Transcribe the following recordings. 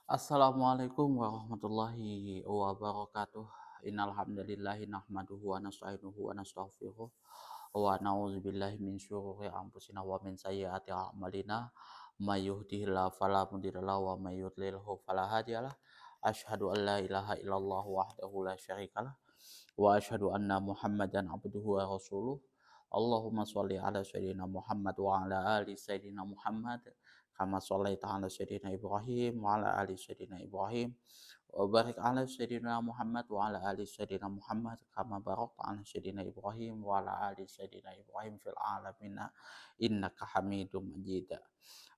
Assalamualaikum warahmatullahi wabarakatuh. Innal hamdalillahi nahmaduhu wa nasta'inuhu wa nastaghfiruh wa na'udzubillahi min syururi anfusina wa min sayyiati a'malina. May yahdihillahu fala mudhillalahu wa may yudlilhu fala hadiyalah. Asyhadu an la ilaha illallah wahdahu la syarikalah wa asyhadu anna Muhammadan abduhu wa rasuluh. Allahumma sholli ala sayyidina Muhammad wa ala ali sayyidina Muhammad kama shallaita ala sayyidina Ibrahim wa ala ali sayyidina Ibrahim wa barik ala sayyidina Muhammad wa ala ali sayyidina Muhammad kama barakta ala sayyidina Ibrahim wa ala ali sayyidina Ibrahim fil alamin innaka Hamidum Majid.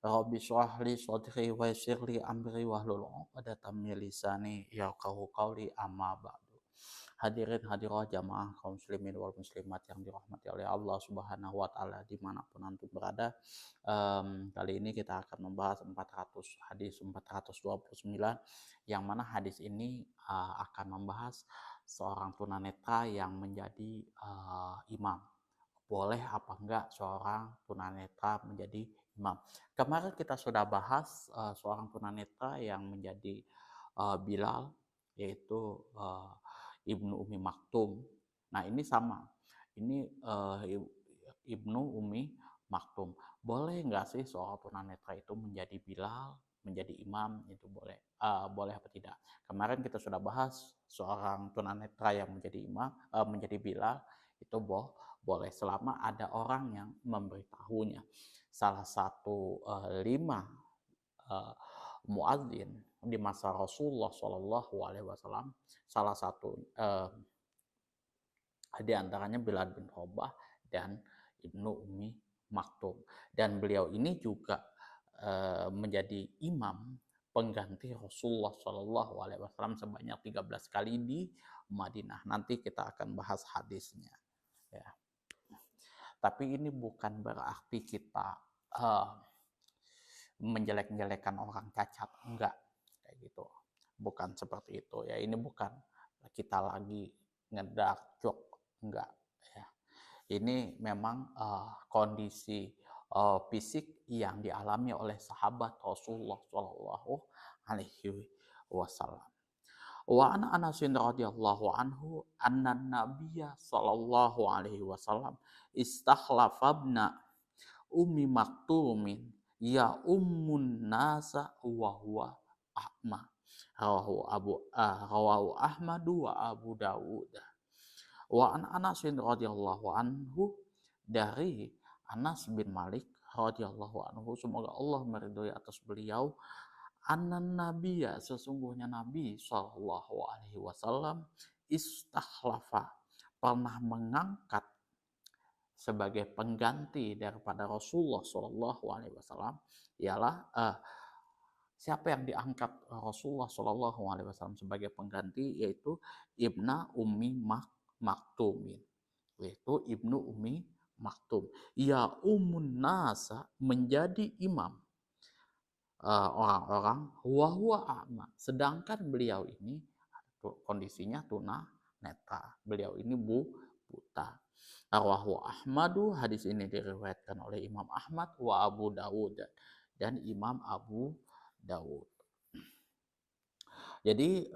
Rabbi shrah li sadri wa yassir li amri wahlul 'uqdatam min lisani yafqahu qawli amma ba'du. Hadirin hadirat jamaah kaum muslimin wal muslimat yang dirahmati oleh Allah Subhanahu wa taala dimanapun antum berada. Kali ini kita akan membahas 429 yang mana hadis ini akan membahas seorang tunanetra yang menjadi imam. Boleh apa enggak seorang tunanetra menjadi imam? Kemarin kita sudah bahas seorang tunanetra yang menjadi Bilal, yaitu Ibnu Umi Maktum. Nah ini sama, ini Ibnu Umi Maktum. Boleh nggak sih seorang tunanetra itu menjadi Bilal, menjadi imam? Itu boleh, boleh apa tidak? Kemarin kita sudah bahas seorang tunanetra yang menjadi imam, menjadi Bilal itu boleh selama ada orang yang memberitahunya. Salah satu 5 muadzin di masa Rasulullah Shallallahu Alaihi Wasallam, salah satu di antaranya Bilal bin Rabah dan Ibnu Umi Maktum. Dan beliau ini juga menjadi imam pengganti Rasulullah Shallallahu Alaihi Wasallam sebanyak 13 kali di Madinah. Nanti kita akan bahas hadisnya. Ya. Tapi ini bukan berarti kita menjelek-jelekan orang cacat, enggak kayak gitu. Bukan seperti itu ya. Ini bukan kita lagi ngedark joke, enggak ya. Ini memang kondisi fisik yang dialami oleh sahabat Rasulullah Shallallahu Alaihi Wasallam. Wa an Anasin radhiyallahu anhu anna Nabiyya sallallahu alaihi wasallam istakhlafabna Ummi Maktumin ya ummun nasa wa huwa ahma. Rawahu Ahmadu wa Abu Dawud. Wa an Anas radhiyallahu anhu, dari Anas bin Malik radhiyallahu anhu, semoga Allah meridhoi atas beliau, anan nabiyya, sesungguhnya Nabi sallallahu alaihi wasallam, istakhlafa, pernah mengangkat sebagai pengganti daripada Rasulullah Shallallahu Alaihi Wasallam, ialah siapa yang diangkat Rasulullah Shallallahu Alaihi Wasallam sebagai pengganti, yaitu Ibnu Ummi Maktumin, yaitu Ibnu Ummi Maktum. Ya umun nasa, menjadi imam orang-orang, wahwa a'ma, sedangkan beliau ini kondisinya tuna netra, beliau ini buta. Rawahu Ahmadu, hadis ini diriwayatkan oleh Imam Ahmad, wa Abu Dawud, dan Imam Abu Dawud. Jadi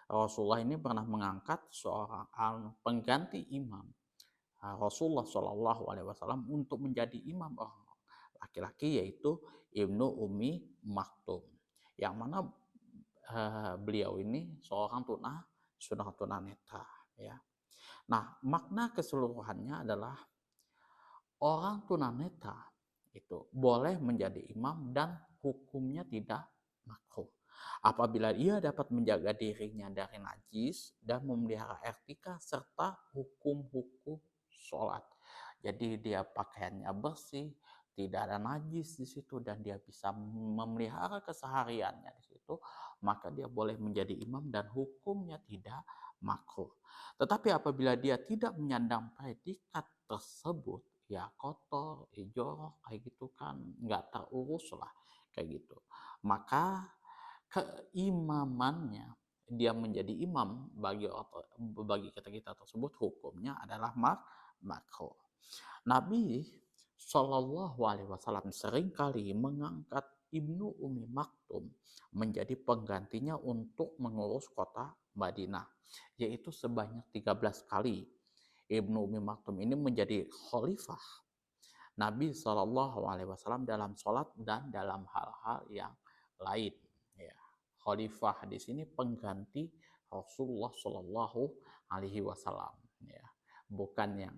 Rasulullah ini pernah mengangkat seorang pengganti imam Rasulullah Shallallahu Alaihi Wasallam untuk menjadi imam orang laki-laki, yaitu Ibnu Umi Maktum, yang mana beliau ini seorang tunanetra ya. Nah, makna keseluruhannya adalah orang tunanetra itu boleh menjadi imam dan hukumnya tidak makruh apabila ia dapat menjaga dirinya dari najis dan memelihara etika serta hukum-hukum sholat. Jadi dia pakaiannya bersih, tidak ada najis di situ, dan dia bisa memelihara kesehariannya di situ, maka dia boleh menjadi imam dan hukumnya tidak makruh. Tetapi apabila dia tidak menyandang predikat tersebut, ya kotor, jorok kayak gitu kan, nggak terurus lah kayak gitu, maka keimamannya, dia menjadi imam bagi kita tersebut, hukumnya adalah makruh. Nabi Shallallahu Alaihi Wasallam seringkali mengangkat Ibnu Umi Maktum menjadi penggantinya untuk mengurus kota Madinah, yaitu sebanyak 13 kali. Ibnu Umi Maktum ini menjadi khalifah Nabi SAW dalam sholat dan dalam hal-hal yang lain. Ya. Khalifah di sini pengganti Rasulullah SAW. Ya. Bukan yang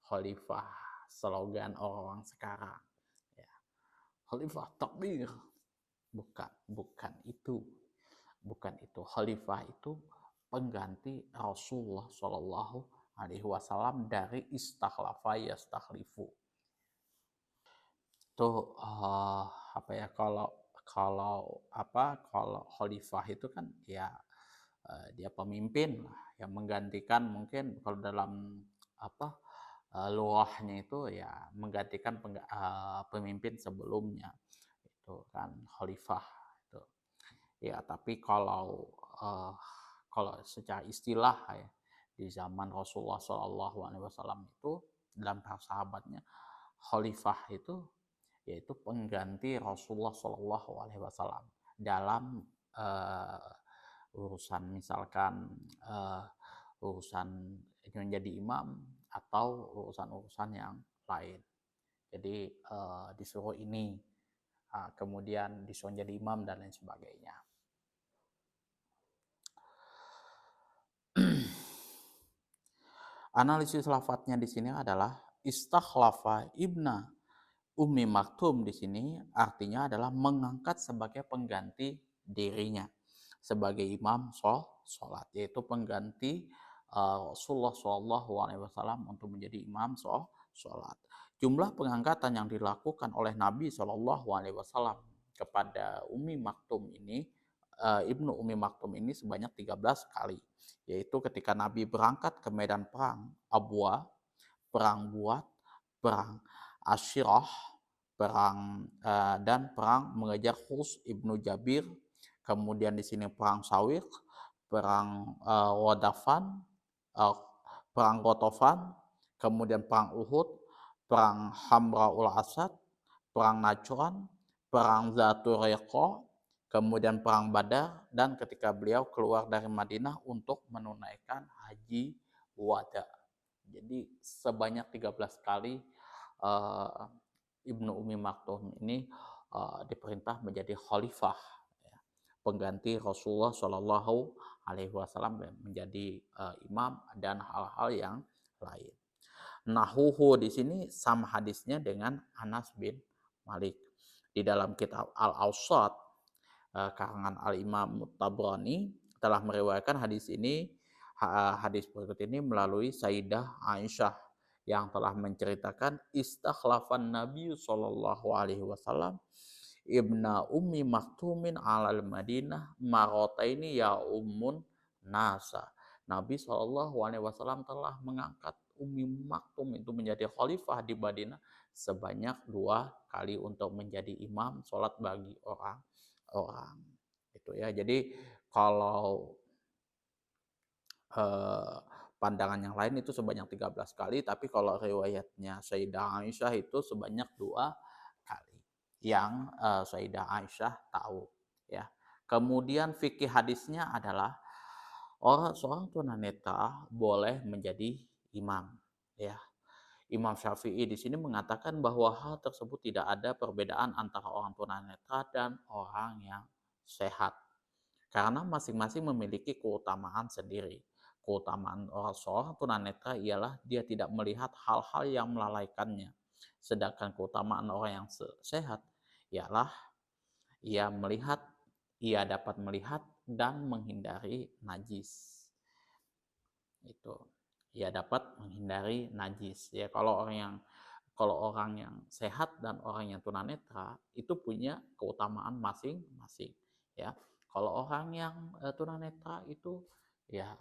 khalifah slogan orang sekarang. Ya. Khalifah takbir. Bukan itu. Bukan itu. Khalifah itu pengganti Rasulullah SAW dari istakhlafa yastakhlifu. Tuh apa ya, kalau kalau khalifah itu kan ya dia pemimpin lah yang menggantikan, mungkin kalau dalam apa luahnya itu ya menggantikan pemimpin sebelumnya, itu kan khalifah itu ya. Tapi kalau secara istilah ya di zaman Rasulullah SAW itu dalam para sahabatnya, khalifah itu yaitu pengganti Rasulullah SAW dalam urusan, misalkan urusan menjadi imam atau urusan-urusan yang lain. Jadi disuruh ini, kemudian disuruh jadi imam dan lain sebagainya. Analisis lafadznya di sini adalah istakhlafa ibna Ummi Maktum di sini artinya adalah mengangkat sebagai pengganti dirinya sebagai imam sholat, yaitu pengganti Rasulullah SAW untuk menjadi imam sholat. Jumlah pengangkatan yang dilakukan oleh Nabi SAW kepada Ummi Maktum ini, Ibnu Ummi Maktum ini sebanyak 13 kali, yaitu ketika Nabi berangkat ke medan perang Abwa, perang Buat, perang Asyirah, perang dan perang mengejar Khus ibnu Jabir, kemudian di sini perang Sawiq, perang Wadafan, perang Gotofan, kemudian perang Uhud, perang Hamraul Asad, perang Najran, perang Zatul Riqa, kemudian perang Badar, dan ketika beliau keluar dari Madinah untuk menunaikan haji wada. Jadi sebanyak 13 kali Ibnu Umi Maktum ini diperintah menjadi khalifah, ya, pengganti Rasulullah SAW menjadi imam dan hal-hal yang lain. Nahuhu di sini sama hadisnya dengan Anas bin Malik. Di dalam kitab Al-Awsat karangan Al-Imam Tabrani telah meriwayatkan hadis berikut ini melalui Sayyidah Aisyah yang telah menceritakan istakhlafan Nabi sallallahu alaihi wasallam ibna Ummi Maktumin alal Madinah marotaini ya ummun nasa. Nabi sallallahu alaihi wasallam telah mengangkat Ummi Maktum itu menjadi khalifah di Madinah sebanyak 2 kali untuk menjadi imam sholat bagi orang-orang. Itu ya. Jadi kalau pandangan yang lain itu sebanyak 13 kali, tapi kalau riwayatnya Sayyidah Aisyah itu sebanyak 2 kali yang Sayyidah Aisyah tahu, ya. Kemudian fikih hadisnya adalah seorang tunanetra boleh menjadi imam, ya. Imam Syafi'i di sini mengatakan bahwa hal tersebut tidak ada perbedaan antara orang tunanetra dan orang yang sehat, karena masing-masing memiliki keutamaan sendiri. Keutamaan seorang tunanetra ialah dia tidak melihat hal-hal yang melalaikannya. Sedangkan keutamaan orang yang sehat ialah ia dapat melihat dan menghindari najis. Itu. Ia dapat menghindari najis. Ya, kalau orang yang sehat dan orang yang tunanetra itu punya keutamaan masing-masing, ya. Kalau orang yang tunanetra itu ya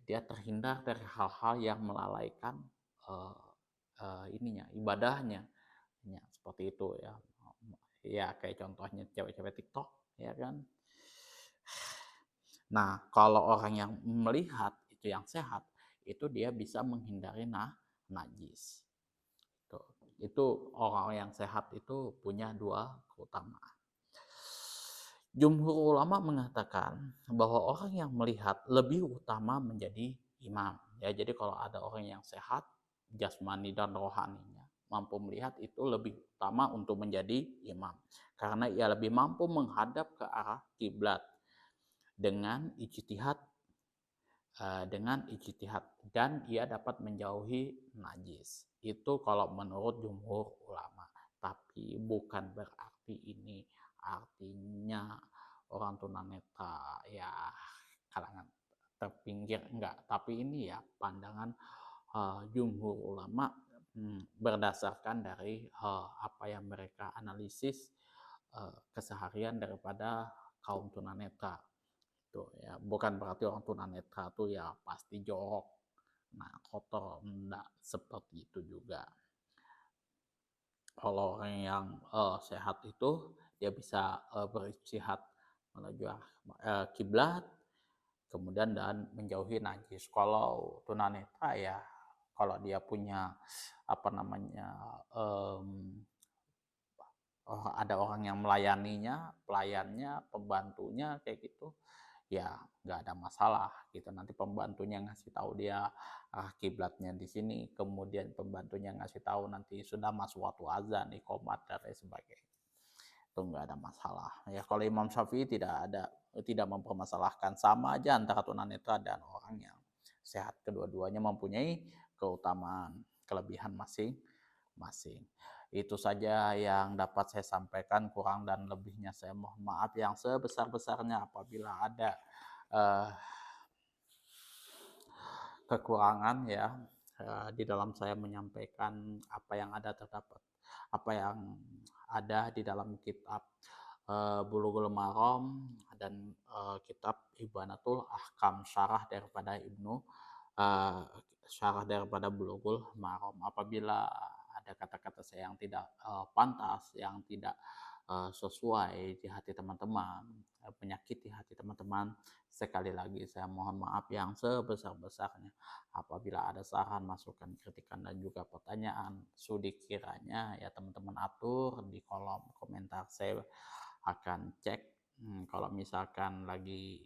dia terhindar dari hal-hal yang melalaikan ibadahnya, ya, seperti itu ya. Ya kayak contohnya cewek-cewek TikTok, ya kan. Nah, kalau orang yang melihat itu yang sehat, itu dia bisa menghindari najis. Itu orang yang sehat itu punya 2 keutamaan. Jumhur ulama mengatakan bahwa orang yang melihat lebih utama menjadi imam. Ya, jadi kalau ada orang yang sehat, jasmani dan rohaninya, mampu melihat itu lebih utama untuk menjadi imam. Karena ia lebih mampu menghadap ke arah kiblat dengan ijtihad dan ia dapat menjauhi najis. Itu kalau menurut jumhur ulama. Tapi bukan berarti ini artinya orang tunanetra ya kalangan terpinggir, enggak. Tapi ini ya pandangan jumhur ulama berdasarkan dari apa yang mereka analisis keseharian daripada kaum tunanetra tuh ya, bukan berarti orang tunanetra tuh ya pasti jorok, nah kotor, enggak seperti itu juga. Kalau orang yang sehat itu dia bisa beristihad menuju kiblat, kemudian dan menjauhi najis. Kalau tunanetra ya kalau dia punya apa namanya ada orang yang melayaninya, pelayannya, pembantunya kayak gitu, ya nggak ada masalah gitu. Nanti pembantunya ngasih tahu dia kiblatnya di sini, kemudian pembantunya ngasih tahu nanti sudah masuk waktu azan, iqomat dan lain sebagainya. Itu nggak ada masalah. Ya kalau Imam Syafi'i tidak mempermasalahkan, sama aja antara tunanetra dan orang yang sehat. Kedua-duanya mempunyai keutamaan, kelebihan masing-masing. Itu saja yang dapat saya sampaikan, kurang dan lebihnya saya mohon maaf yang sebesar-besarnya apabila ada uh, kekurangan ya di dalam saya menyampaikan apa yang ada di dalam kitab Bulughul Maram dan kitab Ibanatul Ahkam, uh, syarah daripada Bulughul Maram. Apabila ada kata-kata saya yang tidak pantas, yang tidak sesuai di hati teman-teman, menyakiti hati teman-teman, sekali lagi saya mohon maaf yang sebesar-besarnya. Apabila ada saran, masukan, kritikan, dan juga pertanyaan, sudi kiranya ya teman-teman atur di kolom komentar. Saya akan cek kalau misalkan lagi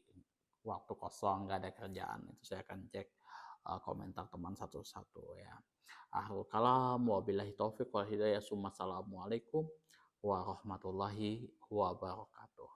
waktu kosong nggak ada kerjaan, itu saya akan cek komentar teman satu-satu ya. Akhirul kalam, wabillahi taufiq wal hidayah. Assalamualaikum warahmatullahi wabarakatuh.